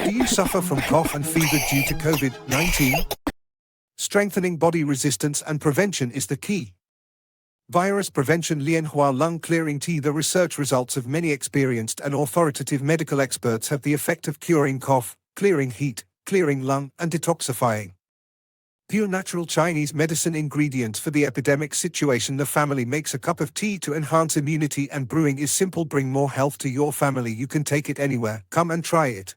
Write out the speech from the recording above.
Do you suffer from cough and fever due to COVID-19? Strengthening body resistance and prevention is the key. Virus prevention Lianhua lung clearing tea. The research results of many experienced and authoritative medical experts have the effect of curing cough, clearing heat, clearing lung, and detoxifying. Pure natural Chinese medicine ingredients for the epidemic situation. The family makes a cup of tea to enhance immunity, and brewing is simple. Bring more health to your family. You can take it anywhere. Come and try it.